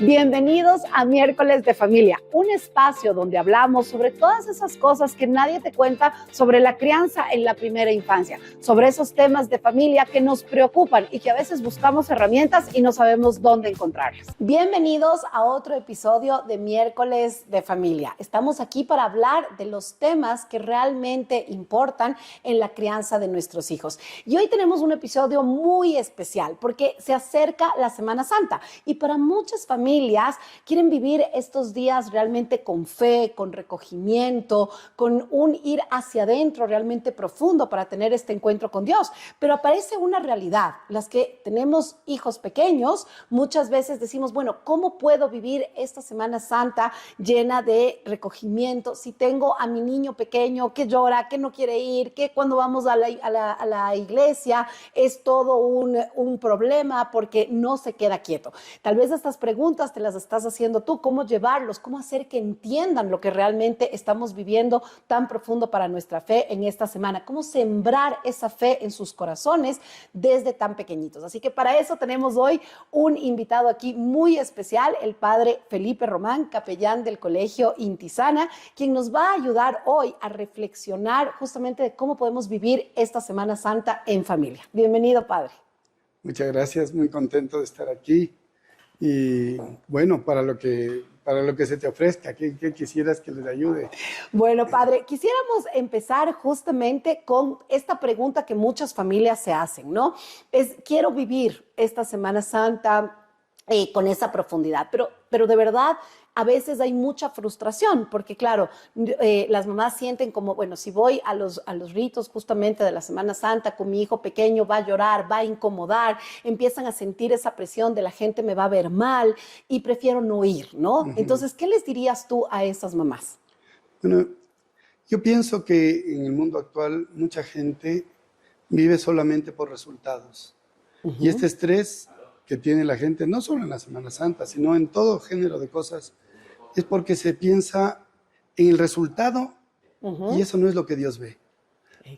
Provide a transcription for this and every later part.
Bienvenidos a Miércoles de Familia, un espacio donde hablamos sobre todas esas cosas que nadie te cuenta sobre la crianza en la primera infancia, sobre esos temas de familia que nos preocupan y que a veces buscamos herramientas y no sabemos dónde encontrarlas. Bienvenidos a otro episodio de Miércoles de Familia. Estamos aquí para hablar de los temas que realmente importan en la crianza de nuestros hijos. Y hoy tenemos un episodio muy especial porque se acerca la Semana Santa y para muchas familias quieren vivir estos días realmente con fe, con recogimiento, con un ir hacia adentro realmente profundo para tener este encuentro con Dios. Pero aparece una realidad. Las que tenemos hijos pequeños, muchas veces decimos, bueno, ¿cómo puedo vivir esta Semana Santa llena de recogimiento si tengo a mi niño pequeño que llora, que no quiere ir, que cuando vamos a la iglesia es todo un problema porque no se queda quieto? Tal vez estas preguntas te las estás haciendo tú, cómo llevarlos, cómo hacer que entiendan lo que realmente estamos viviendo tan profundo para nuestra fe en esta semana, cómo sembrar esa fe en sus corazones desde tan pequeñitos. Así que para eso tenemos hoy un invitado aquí muy especial, el padre Felipe Román, capellán del Colegio Intisana, quien nos va a ayudar hoy a reflexionar justamente de cómo podemos vivir esta Semana Santa en familia. Bienvenido, padre. Muchas gracias, muy contento de estar aquí. Y bueno, para lo que se te ofrezca, ¿qué quisieras que les ayude? Bueno, padre, quisiéramos empezar justamente con esta pregunta que muchas familias se hacen, ¿no? Quiero vivir esta Semana Santa con esa profundidad, pero de verdad a veces hay mucha frustración, porque claro, las mamás sienten como, bueno, si voy a los ritos justamente de la Semana Santa con mi hijo pequeño, va a llorar, va a incomodar, empiezan a sentir esa presión de la gente me va a ver mal y prefiero no ir, ¿no? Entonces, ¿qué les dirías tú a esas mamás? Bueno, yo pienso que en el mundo actual mucha gente vive solamente por resultados. Y este estrés que tiene la gente, no solo en la Semana Santa, sino en todo género de cosas, es porque se piensa en el resultado y eso no es lo que Dios ve.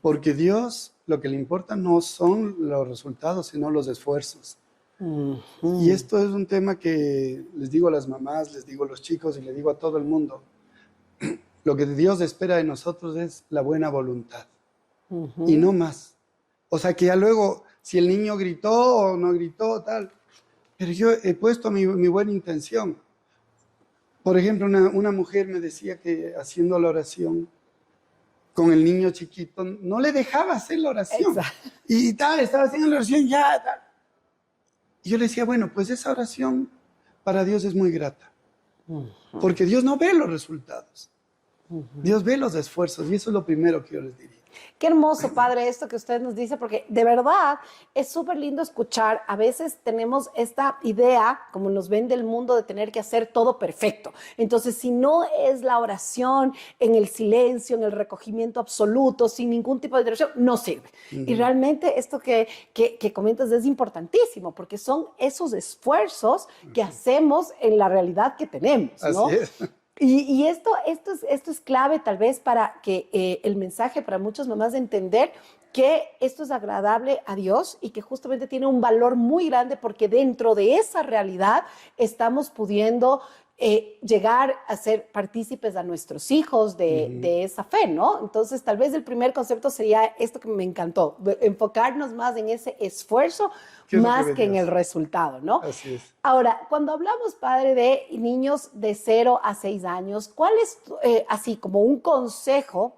Porque Dios lo que le importa no son los resultados, sino los esfuerzos. Y esto es un tema que les digo a las mamás, les digo a los chicos y les digo a todo el mundo. Lo que Dios espera de nosotros es la buena voluntad y no más. O sea que ya luego, si el niño gritó o no gritó, tal, pero yo he puesto mi buena intención. Por ejemplo, una mujer me decía que haciendo la oración con el niño chiquito, no le dejaba hacer la oración. Exacto. Y tal, estaba haciendo la oración ya, tal. Y yo le decía, bueno, pues esa oración para Dios es muy grata. Porque Dios no ve los resultados. Dios ve los esfuerzos y eso es lo primero que yo les diría. Qué hermoso, padre, esto que usted nos dice, porque de verdad es súper lindo escuchar. A veces tenemos esta idea, como nos vende el mundo, de tener que hacer todo perfecto. Entonces, si no es la oración en el silencio, en el recogimiento absoluto, sin ningún tipo de dirección, no sirve. Y realmente esto que comentas es importantísimo, porque son esos esfuerzos que hacemos en la realidad que tenemos, ¿no? Así es. Y esto es clave tal vez para que el mensaje para muchas mamás de entender que esto es agradable a Dios y que justamente tiene un valor muy grande porque dentro de esa realidad estamos pudiendo llegar a ser partícipes a nuestros hijos de esa fe, ¿no? Entonces, tal vez el primer concepto sería esto que me encantó, enfocarnos más en ese esfuerzo más que en el resultado, ¿no? Así es. Ahora, cuando hablamos, padre, de niños de 0 a 6 años, ¿cuál es, así como un consejo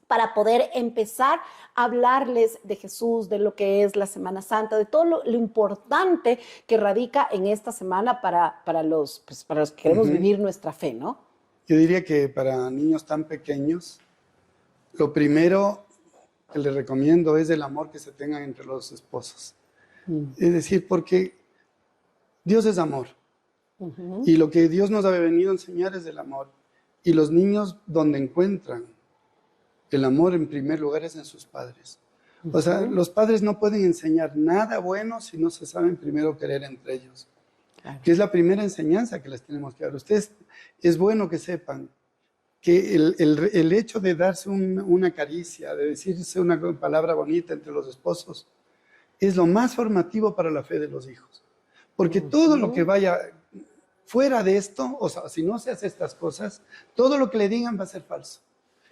para poder empezar a hablarles de Jesús, de lo que es la Semana Santa, de todo lo importante que radica en esta semana para los que queremos vivir nuestra fe, ¿no? Yo diría que para niños tan pequeños, lo primero que les recomiendo es el amor que se tengan entre los esposos. Es decir, porque Dios es amor. Y lo que Dios nos ha venido a enseñar es el amor. Y los niños donde encuentran el amor en primer lugar es en sus padres. O sea, los padres no pueden enseñar nada bueno si no se saben primero querer entre ellos. Claro. Que es la primera enseñanza que les tenemos que dar. Ustedes es bueno que sepan que el hecho de darse una caricia, de decirse una palabra bonita entre los esposos, es lo más formativo para la fe de los hijos. Porque todo lo que vaya fuera de esto, o sea, si no se hace estas cosas, todo lo que le digan va a ser falso.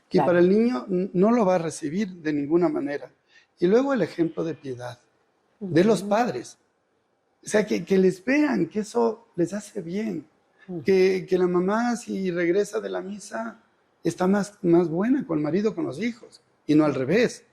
Que Claro. para el niño no lo va a recibir de ninguna manera. Y luego el ejemplo de piedad de los padres. O sea, que les vean que eso les hace bien. Que la mamá, si regresa de la misa, está más buena con el marido, con los hijos, y no al revés.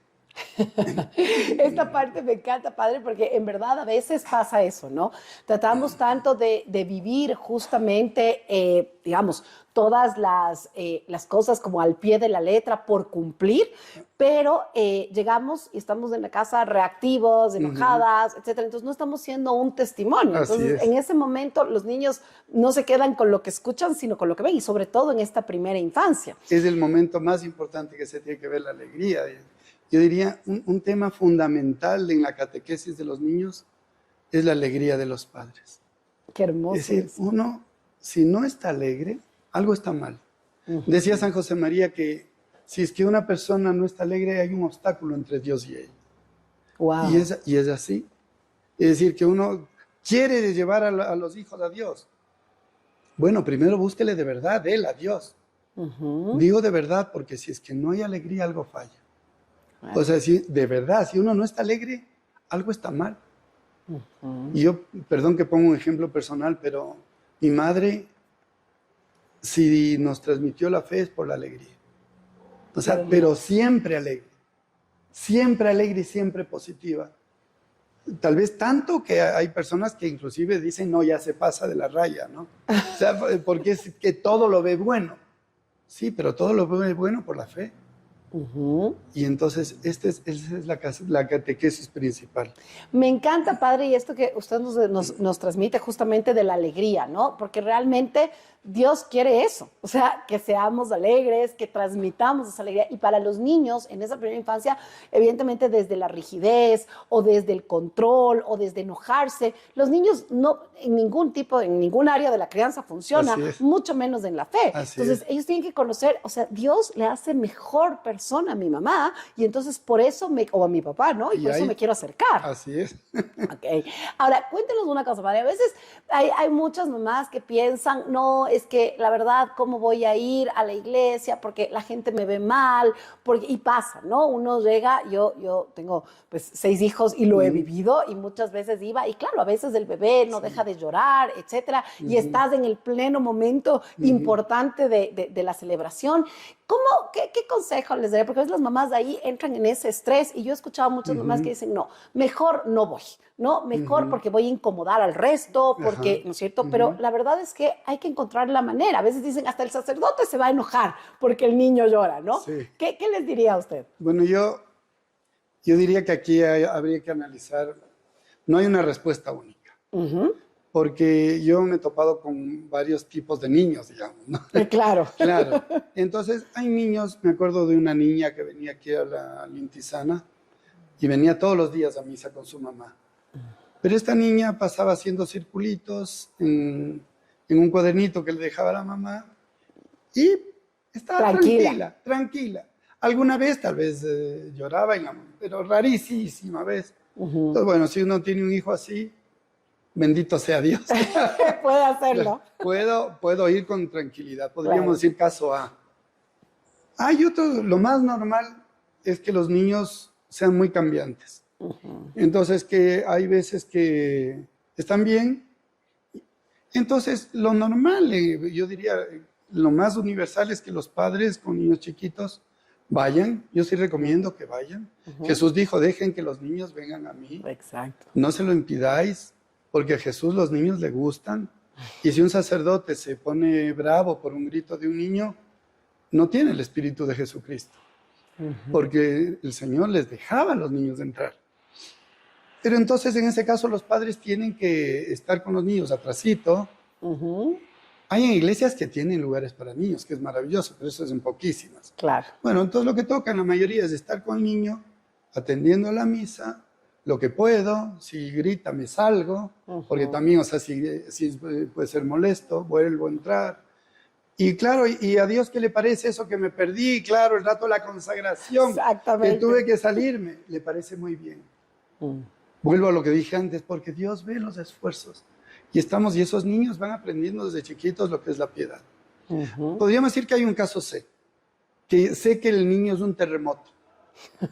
Esta parte me encanta, padre, porque en verdad a veces pasa eso, ¿no? Tratamos tanto de vivir justamente, digamos, todas las cosas como al pie de la letra por cumplir, pero llegamos y estamos en la casa reactivos, enojadas, etcétera. Entonces no estamos siendo un testimonio. Así Entonces, es. en ese momento los niños no se quedan con lo que escuchan, sino con lo que ven, y sobre todo en esta primera infancia. Es el momento más importante que se tiene que ver la alegría. Yo diría, un tema fundamental en la catequesis de los niños es la alegría de los padres. Qué hermoso. Es decir, uno, si no está alegre, algo está mal. Decía San José María que si es que una persona no está alegre, hay un obstáculo entre Dios y ella. Wow. Y es así. Es decir, que uno quiere llevar a los hijos a Dios. Bueno, primero búsquele de verdad él a Dios. Digo de verdad porque si es que no hay alegría, algo falla. O sea, si, de verdad, si uno no está alegre, algo está mal. Y yo, perdón que pongo un ejemplo personal, pero mi madre, si nos transmitió la fe es por la alegría. O sea, pero siempre alegre y siempre positiva. Tal vez tanto que hay personas que inclusive dicen, no, ya se pasa de la raya, ¿no? O sea, porque es que todo lo ve bueno. Sí, pero todo lo ve bueno por la fe. Y entonces, esa es la catequesis principal. Me encanta, padre, y esto que usted nos transmite justamente de la alegría, ¿no? Porque realmente Dios quiere eso, o sea, que seamos alegres, que transmitamos esa alegría. Y para los niños, en esa primera infancia, evidentemente desde la rigidez o desde el control o desde enojarse, los niños no, en ningún área de la crianza funciona, mucho menos en la fe. Entonces, ellos tienen que conocer, o sea, Dios le hace mejor persona a mi mamá y entonces por eso, o a mi papá, ¿no? Y por eso me quiero acercar. Así es. Ok. Ahora, cuéntenos una cosa, padre. A veces hay muchas mamás que piensan, no, es que la verdad, ¿cómo voy a ir a la iglesia? Porque la gente me ve mal, y pasa, ¿no? Uno llega, yo tengo pues 6 hijos y lo he vivido y muchas veces iba, y claro, a veces el bebé no deja de llorar, etcétera, y estás en el pleno momento importante de la celebración. ¿Qué consejo les daría? Porque a veces las mamás de ahí entran en ese estrés y yo he escuchado muchas mamás que dicen, no, mejor no voy, ¿no? Mejor porque voy a incomodar al resto, porque, ¿no es cierto? Pero la verdad es que hay que encontrar la manera. A veces dicen, hasta el sacerdote se va a enojar porque el niño llora, ¿no? Sí. ¿Qué les diría a usted? Bueno, yo diría que aquí habría que analizar, no hay una respuesta única. Porque yo me he topado con varios tipos de niños, digamos, ¿no? Claro. Claro. Entonces, hay niños, me acuerdo de una niña que venía aquí a la Lintisana y venía todos los días a misa con su mamá. Pero esta niña pasaba haciendo circulitos en un cuadernito que le dejaba la mamá y estaba tranquila. Alguna vez tal vez lloraba, pero rarísima vez. Entonces, bueno, si uno tiene un hijo así, bendito sea Dios. Puede hacerlo. Puedo ir con tranquilidad. Podríamos decir caso A. Hay otro, lo más normal es que los niños sean muy cambiantes. Entonces, que hay veces que están bien. Entonces, lo normal, yo diría, lo más universal es que los padres con niños chiquitos vayan. Yo sí recomiendo que vayan. Jesús dijo, dejen que los niños vengan a mí. Exacto. No se lo impidáis. Porque a Jesús los niños le gustan. Y si un sacerdote se pone bravo por un grito de un niño, no tiene el espíritu de Jesucristo. Porque el Señor les dejaba a los niños entrar. Pero entonces, en ese caso, los padres tienen que estar con los niños atrasito. Hay en iglesias que tienen lugares para niños, que es maravilloso, pero eso es en poquísimas. Claro. Bueno, entonces lo que toca en la mayoría es estar con el niño, atendiendo la misa, lo que puedo, si grita me salgo, porque también, o sea, si puede ser molesto, vuelvo a entrar. Y claro, y a Dios, ¿qué le parece eso que me perdí? Claro, el rato de la consagración, que tuve que salirme, le parece muy bien. Vuelvo a lo que dije antes, porque Dios ve los esfuerzos y esos niños van aprendiendo desde chiquitos lo que es la piedad. Podríamos decir que hay un caso C, que sé que el niño es un terremoto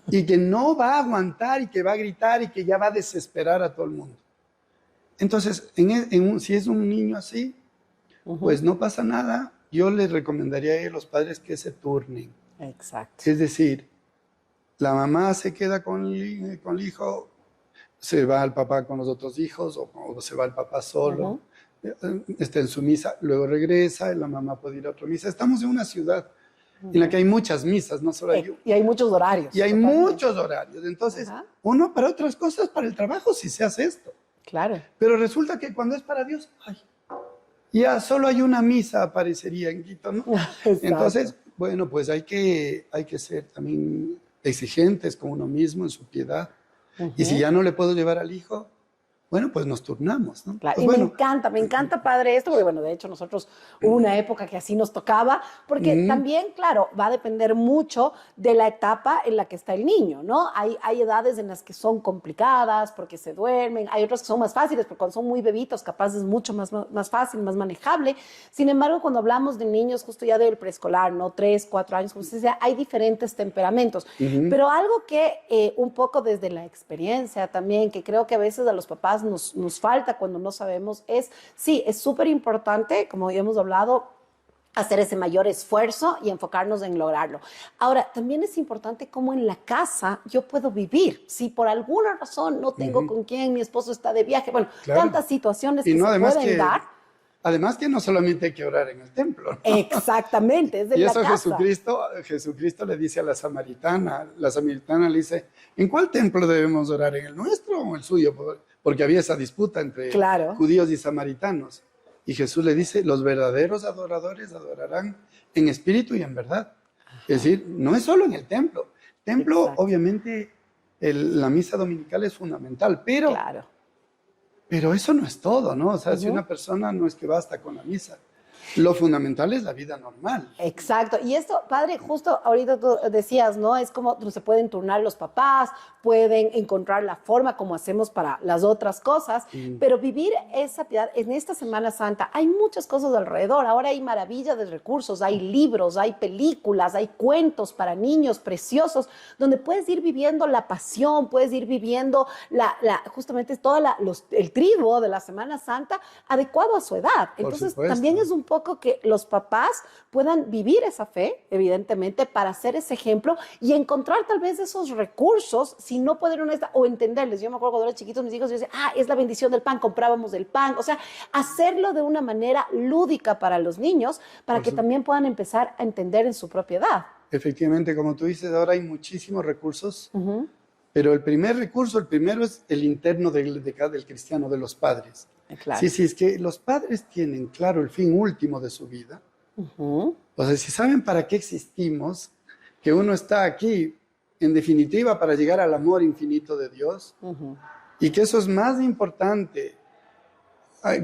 y que no va a aguantar y que va a gritar y que ya va a desesperar a todo el mundo. Entonces, si es un niño así, pues no pasa nada. Yo les recomendaría a los padres que se turnen. Exacto. Es decir, la mamá se queda con el hijo, se va el papá con los otros hijos o se va el papá solo, está en su misa, luego regresa y la mamá puede ir a otra misa. Estamos en una ciudad en la que hay muchas misas, no solo hay... Y hay muchos horarios. Y hay muchos horarios. Entonces, uno para otras cosas, para el trabajo, si se hace esto. Claro. Pero resulta que cuando es para Dios, ay, ya solo hay una misa, parecería en Quito, ¿no? Entonces, bueno, pues hay que ser también exigentes con uno mismo en su piedad. Y si ya no le puedo llevar al hijo, bueno, pues nos turnamos, ¿no? Claro. Pues Y bueno, me encanta, padre, esto, porque bueno, de hecho nosotros hubo una época que así nos tocaba, porque también, claro, va a depender mucho de la etapa en la que está el niño, ¿no? Hay edades en las que son complicadas porque se duermen, hay otras que son más fáciles, porque cuando son muy bebitos, capaz es mucho más fácil, más manejable. Sin embargo, cuando hablamos de niños justo ya del preescolar, ¿no? 3, 4 años, como se decía, hay diferentes temperamentos. Pero algo que un poco desde la experiencia también, que creo que a veces a los papás nos falta cuando no sabemos, sí, es súper importante, como ya hemos hablado, hacer ese mayor esfuerzo y enfocarnos en lograrlo. Ahora, también es importante cómo en la casa yo puedo vivir. Si por alguna razón no tengo con quién, mi esposo está de viaje, bueno, claro. Tantas situaciones y que no, se pueden dar. Además que no solamente hay que orar en el templo, ¿no? Exactamente, es de y la eso casa. Jesucristo le dice a la samaritana le dice, ¿en cuál templo debemos orar? ¿En el nuestro o en el suyo? Porque había esa disputa entre judíos y samaritanos. Y Jesús le dice, los verdaderos adoradores adorarán en espíritu y en verdad. Es decir, no es solo en el templo. Templo, obviamente, la misa dominical es fundamental, pero eso no es todo, ¿no? O sea, si una persona no es que basta con la misa. Lo fundamental es la vida normal. Exacto. Y esto, padre, justo ahorita tú decías, ¿no? Es como se pueden turnar los papás, pueden encontrar la forma como hacemos para las otras cosas, pero vivir esa piedad en esta Semana Santa, hay muchas cosas alrededor. Ahora hay maravilla de recursos, hay libros, hay películas, hay cuentos para niños preciosos, donde puedes ir viviendo la pasión, puedes ir viviendo justamente el triduo de la Semana Santa adecuado a su edad. Entonces, también es un poco que los papás puedan vivir esa fe, evidentemente, para hacer ese ejemplo y encontrar tal vez esos recursos, si no pueden o entenderles. Yo me acuerdo cuando era chiquitos, mis hijos, yo decía, es la bendición del pan, comprábamos el pan. O sea, hacerlo de una manera lúdica para los niños, para que también puedan empezar a entender en su propiedad. Efectivamente, como tú dices, ahora hay muchísimos recursos, pero el primero es el interno del cristiano, de los padres. Claro. Sí, es que los padres tienen claro el fin último de su vida. O sea, si saben para qué existimos, que uno está aquí, en definitiva, para llegar al amor infinito de Dios, y que eso es más importante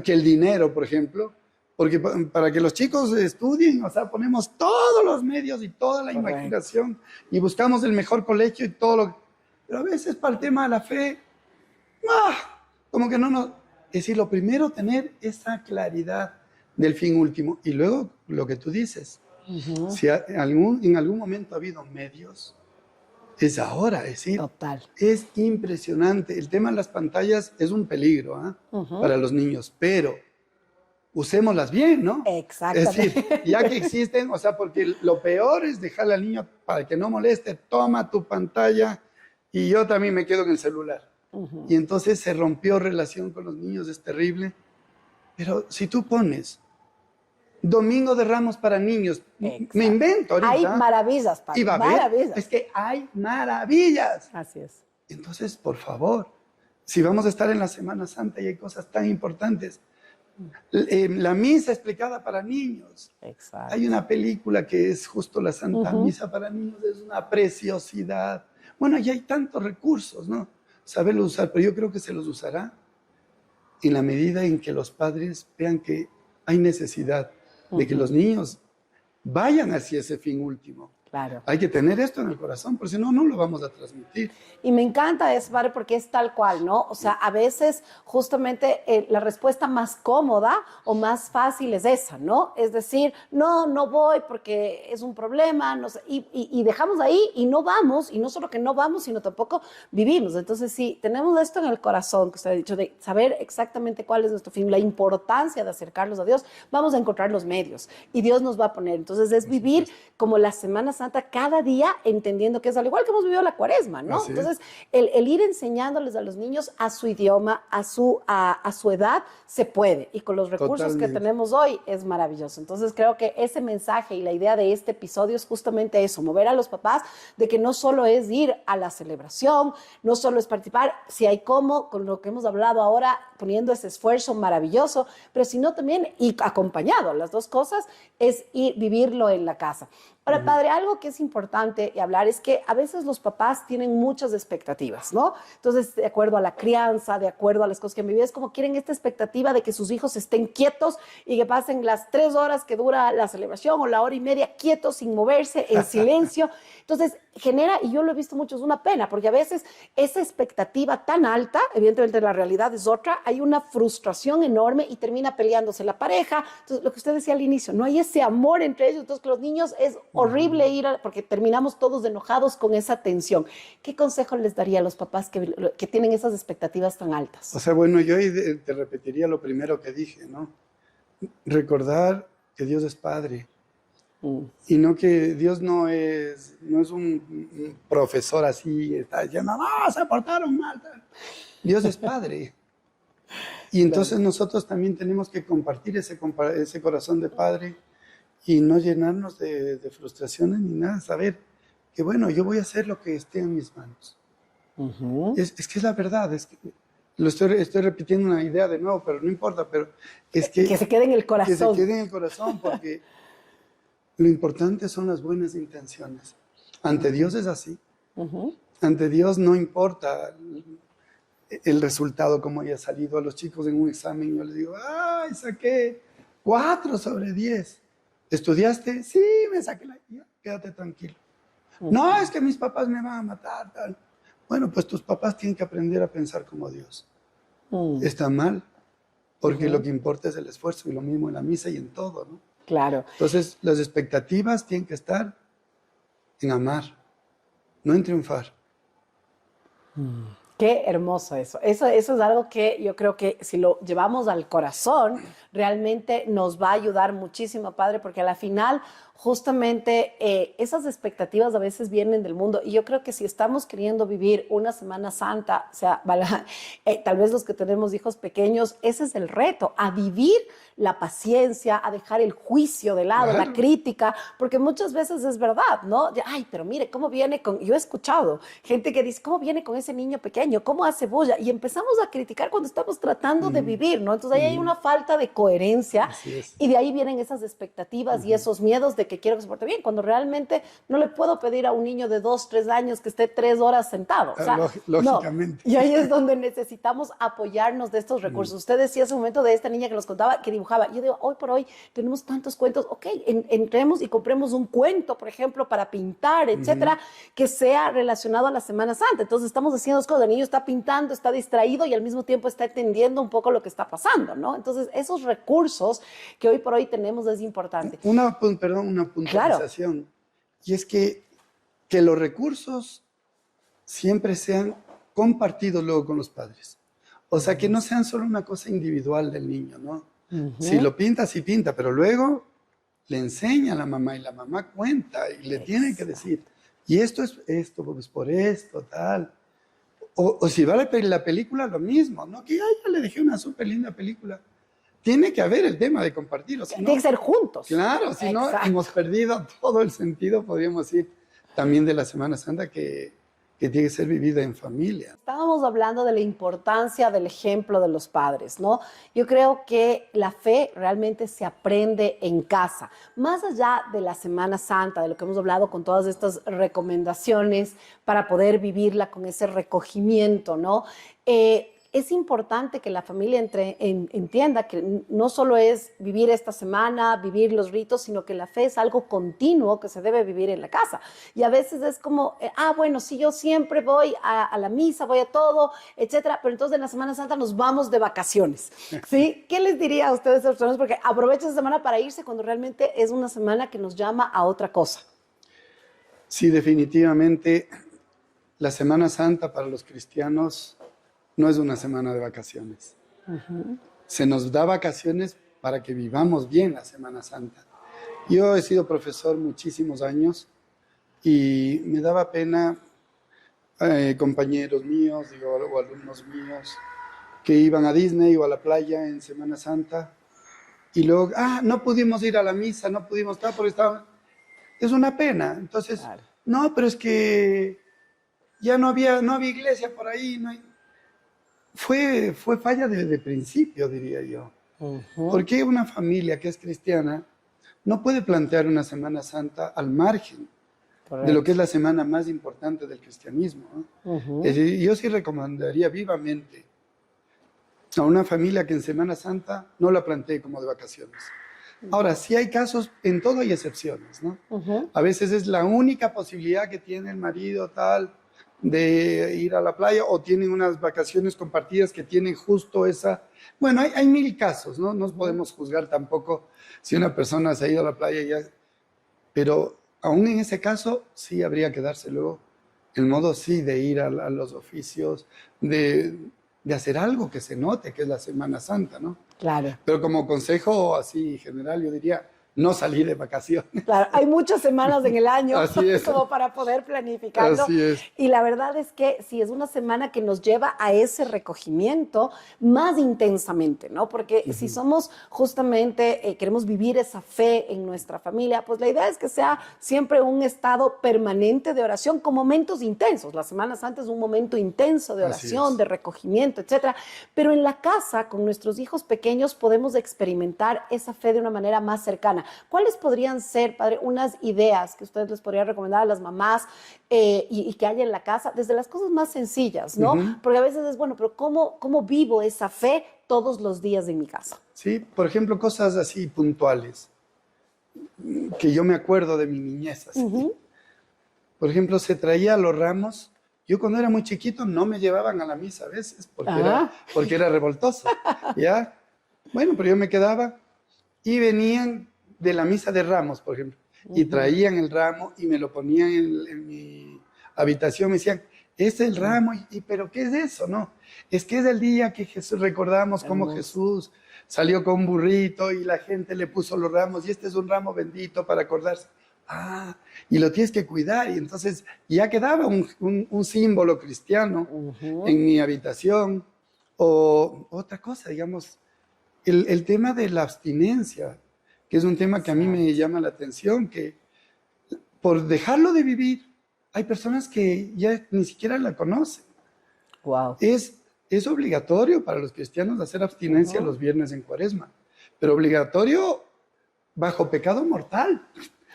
que el dinero, por ejemplo, porque para que los chicos estudien, o sea, ponemos todos los medios y toda la imaginación, y buscamos el mejor colegio y todo lo... Pero a veces para el tema de la fe, como que no nos... Es decir, lo primero, tener esa claridad del fin último. Y luego, lo que tú dices, si en algún momento ha habido medios, es ahora. Es decir, es impresionante. El tema de las pantallas es un peligro para los niños, pero usémoslas bien, ¿no? Exactamente. Es decir, ya que existen, o sea, porque lo peor es dejarle al niño para que no moleste, toma tu pantalla y yo también me quedo en el celular. Y entonces se rompió relación con los niños, es terrible. Pero si tú pones Domingo de Ramos para niños, me invento ahorita. Hay maravillas, padre. Y va a haber, es que hay maravillas. Así es. Entonces, por favor, si vamos a estar en la Semana Santa y hay cosas tan importantes, la misa explicada para niños. Exacto. Hay una película que es justo la Santa Misa para niños, es una preciosidad. Bueno, y hay tantos recursos, ¿no? Saberlo usar, pero yo creo que se los usará en la medida en que los padres vean que hay necesidad de que los niños vayan hacia ese fin último. Claro. Hay que tener esto en el corazón, porque si no, no lo vamos a transmitir. Y me encanta eso, padre, porque es tal cual, ¿no? O sea, a veces justamente la respuesta más cómoda o más fácil es esa, ¿no? Es decir, no, no voy porque es un problema, no sé, y dejamos ahí y no vamos, y no solo que no vamos, sino tampoco vivimos. Entonces, si tenemos esto en el corazón, que usted ha dicho, de saber exactamente cuál es nuestro fin, la importancia de acercarnos a Dios, vamos a encontrar los medios y Dios nos va a poner. Entonces, es vivir como la Semana Santa cada día entendiendo que es al igual que hemos vivido la Cuaresma, ¿no? Entonces, el ir enseñándoles a los niños a su idioma, a su edad, se puede. Y con los recursos que tenemos hoy es maravilloso. Entonces, creo que ese mensaje y la idea de este episodio es justamente eso, mover a los papás de que no solo es ir a la celebración, no solo es participar, si hay cómo, con lo que hemos hablado ahora, poniendo ese esfuerzo maravilloso, pero sino también, y acompañado, las dos cosas, es ir vivirlo en la casa. Ahora, padre, algo que es importante hablar es que a veces los papás tienen muchas expectativas, ¿no? Entonces, de acuerdo a la crianza, de acuerdo a las cosas que han vivido, es como quieren esta expectativa de que sus hijos estén quietos y que pasen las 3 horas que dura la celebración o la hora y media quietos, sin moverse, en silencio. Entonces, genera, y yo lo he visto mucho, es una pena, porque a veces esa expectativa tan alta, evidentemente la realidad es otra, hay una frustración enorme y termina peleándose la pareja. Entonces, lo que usted decía al inicio, no hay ese amor entre ellos, entonces que los niños es horrible porque terminamos todos enojados con esa tensión. ¿Qué consejo les daría a los papás que tienen esas expectativas tan altas? O sea, bueno, yo ahí te repetiría lo primero que dije, ¿no? Recordar que Dios es Padre. Y no que Dios no es un profesor así, está diciendo, no, se portaron mal. Dios es Padre. Y entonces nosotros también tenemos que compartir ese corazón de Padre y no llenarnos de frustraciones ni nada, saber que bueno, yo voy a hacer lo que esté en mis manos. Es que es la verdad, es que estoy repitiendo una idea de nuevo, pero no importa, pero es que se quede en el corazón. Que se quede en el corazón, porque lo importante son las buenas intenciones. Ante Dios es así. Ante Dios no importa el resultado, como haya salido. A los chicos en un examen yo les digo, ¡ay, saqué 4 sobre 10! ¿Estudiaste? Sí, me saqué quédate tranquilo. No, es que mis papás me van a matar, tal. Bueno, pues tus papás tienen que aprender a pensar como Dios. Está mal, porque lo que importa es el esfuerzo, y lo mismo en la misa y en todo, ¿no? Claro. Entonces, las expectativas tienen que estar en amar, no en triunfar. Qué hermoso eso. Eso es algo que yo creo que si lo llevamos al corazón, realmente nos va a ayudar muchísimo, padre, porque a la final, justamente esas expectativas a veces vienen del mundo. Y yo creo que si estamos queriendo vivir una Semana Santa, o sea, tal vez los que tenemos hijos pequeños, ese es el reto, a vivir la paciencia, a dejar el juicio de lado, la crítica, porque muchas veces es verdad, ¿no? Ay, pero mire, ¿cómo viene con...? Yo he escuchado gente que dice, ¿cómo viene con ese niño pequeño? ¿Cómo hace bulla? Y empezamos a criticar cuando estamos tratando de vivir, ¿no? Entonces ahí hay una falta de coherencia y de ahí vienen esas expectativas y esos miedos de que quiero que se porte bien, cuando realmente no le puedo pedir a un niño de 2, 3 años que esté 3 horas sentado. O sea, lógicamente. No. Y ahí es donde necesitamos apoyarnos de estos recursos. Usted decía hace un momento de esta niña que nos contaba que dibujaba. Yo digo, hoy por hoy tenemos tantos cuentos. Ok, entremos y compremos un cuento, por ejemplo, para pintar, etcétera, que sea relacionado a la Semana Santa. Entonces estamos haciendo dos cosas. El niño está pintando, está distraído y al mismo tiempo está entendiendo un poco lo que está pasando, ¿no? Entonces esos recursos que hoy por hoy tenemos es importante. Una puntualización. Claro. Y es que los recursos siempre sean compartidos luego con los padres. O sea, que no sean solo una cosa individual del niño, ¿no? Si lo pinta, sí pinta, pero luego le enseña a la mamá y la mamá cuenta y le tiene que decir, y esto es esto, pues por esto, tal. O si va la película, lo mismo, ¿no? Que ya le dejé una súper linda película. Tiene que haber el tema de compartir. O sea, tiene que ser juntos. Claro, si no, hemos perdido todo el sentido, podríamos decir, también de la Semana Santa que tiene que ser vivida en familia. Estábamos hablando de la importancia del ejemplo de los padres, ¿no? Yo creo que la fe realmente se aprende en casa. Más allá de la Semana Santa, de lo que hemos hablado con todas estas recomendaciones para poder vivirla con ese recogimiento, ¿no? es importante que la familia entienda que no solo es vivir esta semana, vivir los ritos, sino que la fe es algo continuo que se debe vivir en la casa. Y a veces es como, bueno, sí, yo siempre voy a la misa, voy a todo, etcétera, pero entonces en la Semana Santa nos vamos de vacaciones, ¿sí? ¿Qué les diría a ustedes a las personas? Porque aprovechen esa semana para irse cuando realmente es una semana que nos llama a otra cosa. Sí, definitivamente la Semana Santa para los cristianos no es una semana de vacaciones. Se nos da vacaciones para que vivamos bien la Semana Santa. Yo he sido profesor muchísimos años y me daba pena compañeros míos o alumnos míos que iban a Disney o a la playa en Semana Santa y luego, no pudimos ir a la misa, no pudimos estar porque estaban... Es una pena. Entonces, claro. No, pero es que ya no había iglesia por ahí. No hay... Fue falla de principio, diría yo. Porque una familia que es cristiana no puede plantear una Semana Santa al margen de lo que es la semana más importante del cristianismo, ¿no? Yo sí recomendaría vivamente a una familia que en Semana Santa no la plantee como de vacaciones. Ahora, sí hay casos, en todo hay excepciones, ¿no? A veces es la única posibilidad que tiene el marido tal de ir a la playa o tienen unas vacaciones compartidas que tienen justo esa... Bueno, hay mil casos, ¿no? No podemos juzgar tampoco si una persona se ha ido a la playa ya... Pero aún en ese caso sí habría que darse luego el modo sí de ir a los oficios, de hacer algo que se note que es la Semana Santa, ¿no? Claro. Pero como consejo así general, yo diría, no salir de vacaciones. Claro, hay muchas semanas en el año Así es. como para poder planificarlo. Así es. Y la verdad es que sí, es una semana que nos lleva a ese recogimiento más intensamente, ¿no? Porque si somos justamente, queremos vivir esa fe en nuestra familia, pues la idea es que sea siempre un estado permanente de oración con momentos intensos. La Semana Santa es un momento intenso de oración, de recogimiento, etcétera. Pero en la casa, con nuestros hijos pequeños, podemos experimentar esa fe de una manera más cercana. ¿Cuáles podrían ser, padre, unas ideas que ustedes les podrían recomendar a las mamás y que haya en la casa, desde las cosas más sencillas, ¿no? Porque a veces es, bueno, pero ¿cómo vivo esa fe todos los días en mi casa? Sí, por ejemplo, cosas así puntuales, que yo me acuerdo de mi niñez. Así. Por ejemplo, se traía los ramos. Yo cuando era muy chiquito no me llevaban a la misa a veces porque era revoltoso, ¿ya? Bueno, pero yo me quedaba y venían de la misa de Ramos, por ejemplo, y traían el ramo y me lo ponían en mi habitación, me decían, es el ramo, pero ¿qué es eso? No, es que es el día que Jesús, recordamos cómo Jesús salió con un burrito y la gente le puso los ramos y este es un ramo bendito para acordarse. Y lo tienes que cuidar, y entonces ya quedaba un símbolo cristiano en mi habitación. O otra cosa, digamos, el tema de la abstinencia, que es un tema que a mí me llama la atención, que por dejarlo de vivir, hay personas que ya ni siquiera la conocen. Wow. Es obligatorio para los cristianos hacer abstinencia los viernes en Cuaresma, pero obligatorio bajo pecado mortal.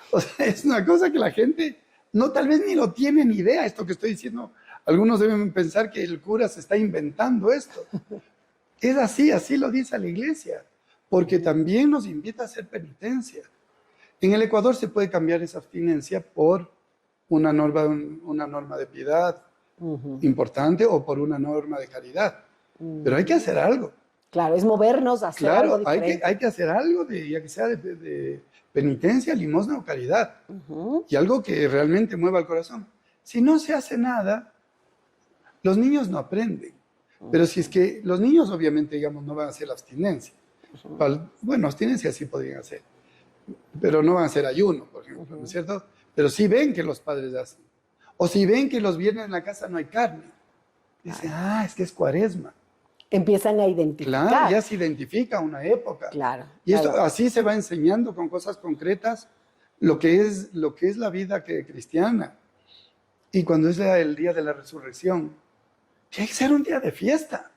O sea, es una cosa que la gente tal vez ni lo tiene ni idea, esto que estoy diciendo. Algunos deben pensar que el cura se está inventando esto. Es así lo dice la iglesia, porque también nos invita a hacer penitencia. En el Ecuador se puede cambiar esa abstinencia por una norma de piedad importante o por una norma de caridad. Pero hay que hacer algo. Claro, es movernos a hacer algo diferente. Hay que hacer algo, ya que sea de penitencia, limosna o caridad. Y algo que realmente mueva el corazón. Si no se hace nada, los niños no aprenden. Pero si es que los niños obviamente, digamos, no van a hacer la abstinencia. Bueno, abstinencia sí podrían hacer, pero no van a hacer ayuno, por ejemplo, ¿no es cierto? Pero sí ven que los padres hacen. O si ven que los viernes en la casa no hay carne. Dicen, es que es Cuaresma. Empiezan a identificar. Claro, ya se identifica una época. Claro. Y esto así se va enseñando con cosas concretas lo que es la vida cristiana. Y cuando es el día de la resurrección, tiene que ser un día de fiesta.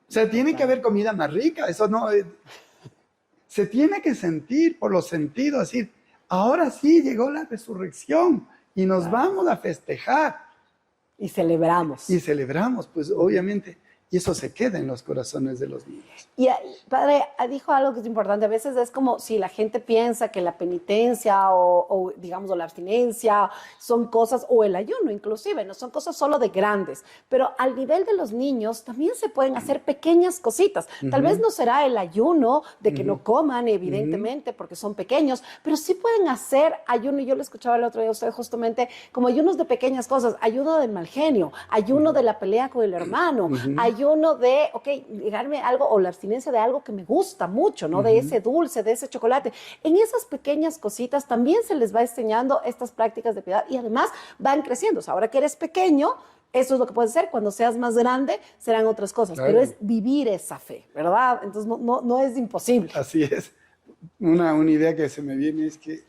O sea, tiene que haber comida más rica. Eso no... Se tiene que sentir por los sentidos, decir, ahora sí llegó la resurrección y nos vamos a festejar. Y celebramos. Y celebramos, pues obviamente. y eso se queda en los corazones de los niños. Y padre, dijo algo que es importante. A veces es como si la gente piensa que la penitencia o digamos, o la abstinencia son cosas, o el ayuno inclusive, no son cosas solo de grandes. Pero al nivel de los niños también se pueden hacer pequeñas cositas. Tal vez no será el ayuno de que no coman, evidentemente, porque son pequeños, pero sí pueden hacer ayuno. Y yo lo escuchaba el otro día a usted justamente, como ayunos de pequeñas cosas, ayuno del mal genio, ayuno de la pelea con el hermano, ayuno de, llegarme algo, o la abstinencia de algo que me gusta mucho, ¿no? De ese dulce, de ese chocolate. En esas pequeñas cositas también se les va enseñando estas prácticas de piedad y además van creciendo. O sea, ahora que eres pequeño, eso es lo que puedes hacer. Cuando seas más grande, serán otras cosas. Claro. Pero es vivir esa fe, ¿verdad? Entonces no es imposible. Así es. Una idea que se me viene es que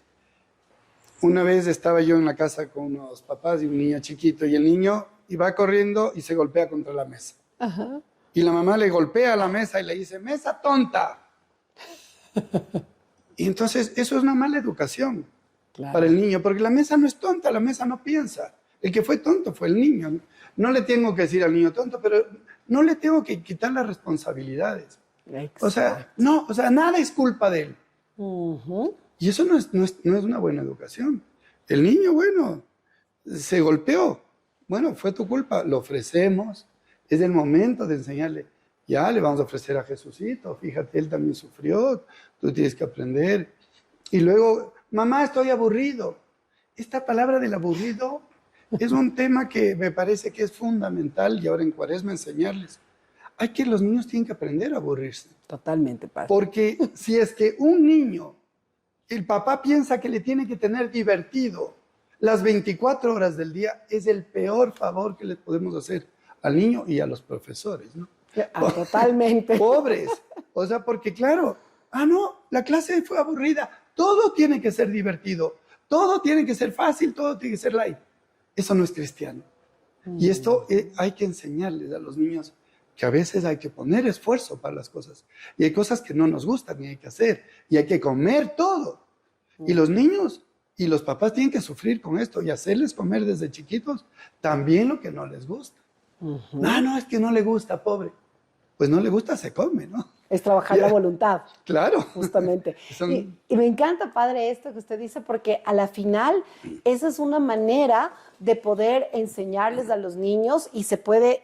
una vez estaba yo en la casa con unos papás y un niño chiquito, y el niño iba corriendo y se golpea contra la mesa. Ajá. Y la mamá le golpea a la mesa y le dice, mesa tonta. Y entonces eso es una mala educación para el niño, porque la mesa no es tonta, la mesa no piensa. El que fue tonto fue el niño. No le tengo que decir al niño tonto, pero no le tengo que quitar las responsabilidades. Exacto. O sea, nada es culpa de él. Y eso no es una buena educación. El niño, bueno, se golpeó. Bueno, fue tu culpa, lo ofrecemos. Es el momento de enseñarle. Ya le vamos a ofrecer a Jesucito. Fíjate, él también sufrió. Tú tienes que aprender. Y luego, mamá, estoy aburrido. Esta palabra del aburrido es un tema que me parece que es fundamental, y ahora en Cuaresma enseñarles. Los niños tienen que aprender a aburrirse. Totalmente, padre. Porque si es que un niño, el papá piensa que le tiene que tener divertido las 24 horas del día, es el peor favor que le podemos hacer al niño y a los profesores, ¿no? Totalmente. Pobres. O sea, porque claro, no, la clase fue aburrida. Todo tiene que ser divertido. Todo tiene que ser fácil, todo tiene que ser light. Eso no es cristiano. Y esto hay que enseñarles a los niños que a veces hay que poner esfuerzo para las cosas. Y hay cosas que no nos gustan y hay que hacer. Y hay que comer todo. Y los niños y los papás tienen que sufrir con esto y hacerles comer desde chiquitos también lo que no les gusta. No, es que no le gusta, pobre. Pues no le gusta, se come, ¿no? Es trabajar la voluntad. Claro. Justamente. Y me encanta, padre, esto que usted dice, porque a la final esa es una manera de poder enseñarles a los niños, y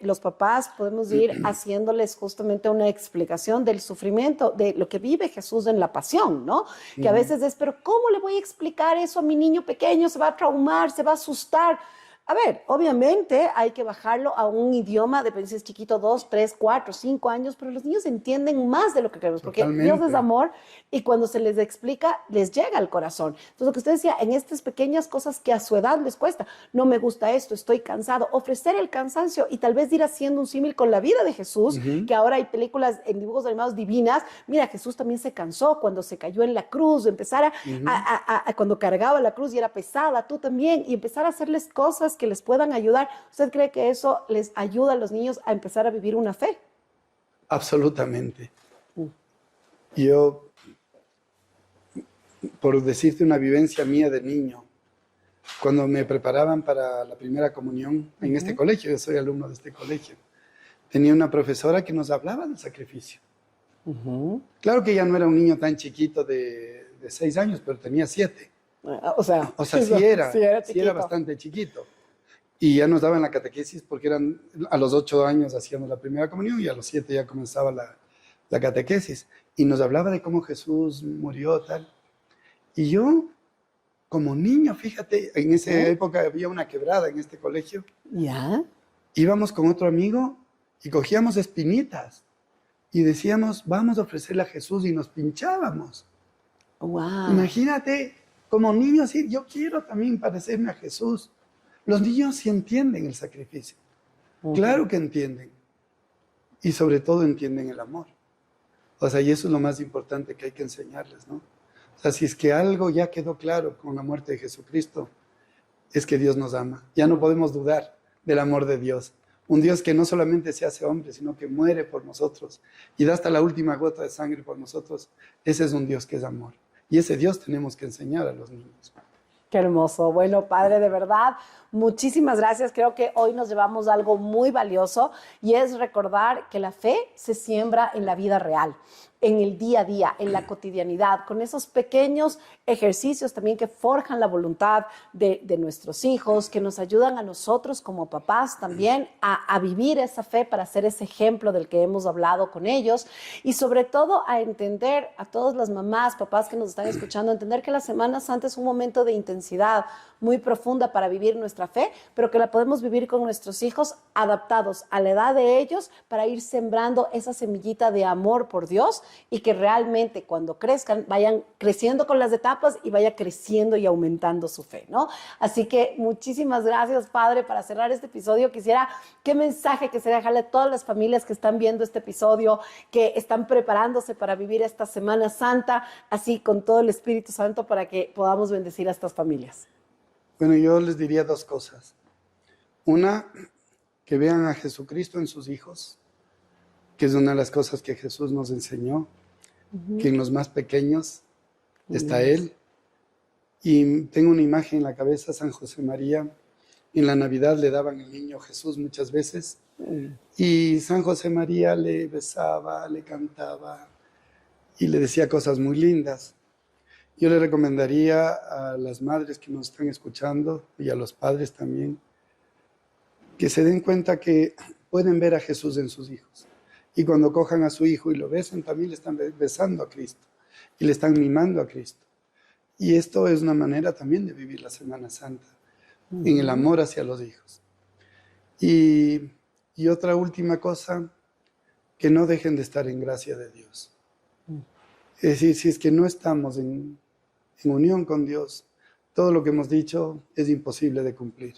los papás podemos ir haciéndoles justamente una explicación del sufrimiento, de lo que vive Jesús en la pasión, ¿no? Que a veces es, pero ¿cómo le voy a explicar eso a mi niño pequeño? Se va a traumar, se va a asustar. A ver, obviamente hay que bajarlo a un idioma, depende si es chiquito, 2, 3, 4, 5 años, pero los niños entienden más de lo que queremos, porque Dios es amor, y cuando se les explica, les llega al corazón. Entonces, lo que usted decía, en estas pequeñas cosas que a su edad les cuesta, no me gusta esto, estoy cansado, ofrecer el cansancio y tal vez ir haciendo un símil con la vida de Jesús, que ahora hay películas en dibujos animados divinas. Mira, Jesús también se cansó cuando se cayó en la cruz, empezar cuando cargaba la cruz y era pesada, tú también, y empezar a hacerles cosas que les puedan ayudar. ¿Usted cree que eso les ayuda a los niños a empezar a vivir una fe? Absolutamente. Yo, por decirte una vivencia mía de niño, cuando me preparaban para la primera comunión en este colegio, yo soy alumno de este colegio, tenía una profesora que nos hablaba del sacrificio. Claro que ya no era un niño tan chiquito de 6 años, pero tenía 7. O sea, sí era bastante chiquito. Y ya nos daban la catequesis, porque a los 8 años hacíamos la primera comunión y a los 7 ya comenzaba la catequesis. Y nos hablaba de cómo Jesús murió, tal. Y yo, como niño, fíjate, en esa época había una quebrada en este colegio. ¿Ya? Íbamos con otro amigo y cogíamos espinitas y decíamos, vamos a ofrecerle a Jesús, y nos pinchábamos. Wow. Imagínate, como niño, decir, yo quiero también parecerme a Jesús. Los niños sí entienden el sacrificio. Claro que entienden. Y sobre todo entienden el amor. O sea, y eso es lo más importante que hay que enseñarles, ¿no? O sea, si es que algo ya quedó claro con la muerte de Jesucristo, es que Dios nos ama. Ya no podemos dudar del amor de Dios. Un Dios que no solamente se hace hombre, sino que muere por nosotros y da hasta la última gota de sangre por nosotros. Ese es un Dios que es amor. Y ese Dios tenemos que enseñar a los niños. Qué hermoso. Bueno, padre, de verdad, muchísimas gracias. Creo que hoy nos llevamos algo muy valioso y es recordar que la fe se siembra en la vida real, en el día a día, en la cotidianidad, con esos pequeños ejercicios también que forjan la voluntad de nuestros hijos, que nos ayudan a nosotros como papás también a vivir esa fe para ser ese ejemplo del que hemos hablado con ellos y sobre todo a entender a todas las mamás, papás que nos están escuchando, entender que la Semana Santa es un momento de intensidad muy profunda para vivir nuestra fe, pero que la podemos vivir con nuestros hijos adaptados a la edad de ellos para ir sembrando esa semillita de amor por Dios y que realmente cuando crezcan vayan creciendo con las etapas y vaya creciendo y aumentando su fe, ¿no? Así que muchísimas gracias, Padre. Para cerrar este episodio, quisiera, ¿qué mensaje quisiera dejarle a todas las familias que están viendo este episodio, que están preparándose para vivir esta Semana Santa, así con todo el Espíritu Santo para que podamos bendecir a estas familias? Bueno, yo les diría dos cosas. Una, que vean a Jesucristo en sus hijos, que es una de las cosas que Jesús nos enseñó, que en los más pequeños está Él. Y tengo una imagen en la cabeza, San José María. En la Navidad le daban el niño Jesús muchas veces. Y San José María le besaba, le cantaba y le decía cosas muy lindas. Yo le recomendaría a las madres que nos están escuchando y a los padres también, que se den cuenta que pueden ver a Jesús en sus hijos. Y cuando cojan a su hijo y lo besen, también le están besando a Cristo y le están mimando a Cristo. Y esto es una manera también de vivir la Semana Santa, en el amor hacia los hijos. Y otra última cosa, que no dejen de estar en gracia de Dios. Es decir, si es que no estamos en unión con Dios, todo lo que hemos dicho es imposible de cumplir.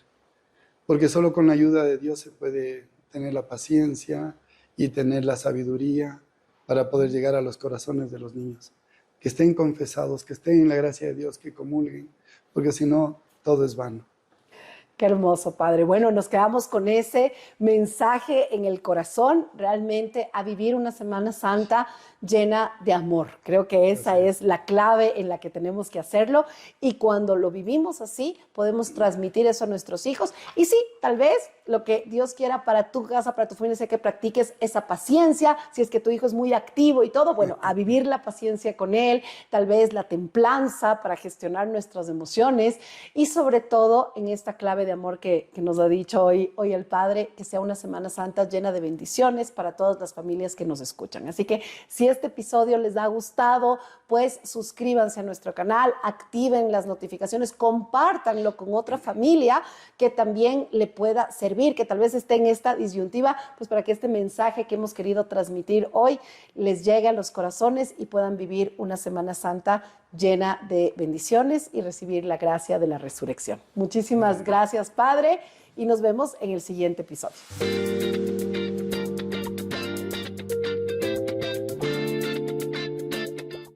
Porque solo con la ayuda de Dios se puede tener la paciencia y tener la sabiduría para poder llegar a los corazones de los niños. Que estén confesados, que estén en la gracia de Dios, que comulguen, porque si no, todo es vano. Qué hermoso, Padre. Bueno, nos quedamos con ese mensaje en el corazón, realmente a vivir una Semana Santa llena de amor. Creo que esa es la clave en la que tenemos que hacerlo y cuando lo vivimos así, podemos transmitir eso a nuestros hijos. Y sí, tal vez lo que Dios quiera para tu casa, para tu familia, es que practiques esa paciencia. Si es que tu hijo es muy activo y todo, bueno, a vivir la paciencia con él, tal vez la templanza para gestionar nuestras emociones y sobre todo en esta clave de amor que nos ha dicho hoy el Padre, que sea una Semana Santa llena de bendiciones para todas las familias que nos escuchan. Así que si este episodio les ha gustado, pues suscríbanse a nuestro canal, activen las notificaciones, compártanlo con otra familia que también le pueda servir, que tal vez esté en esta disyuntiva, pues para que este mensaje que hemos querido transmitir hoy les llegue a los corazones y puedan vivir una Semana Santa llena de bendiciones y recibir la gracia de la resurrección. Muchísimas gracias, Padre, y nos vemos en el siguiente episodio.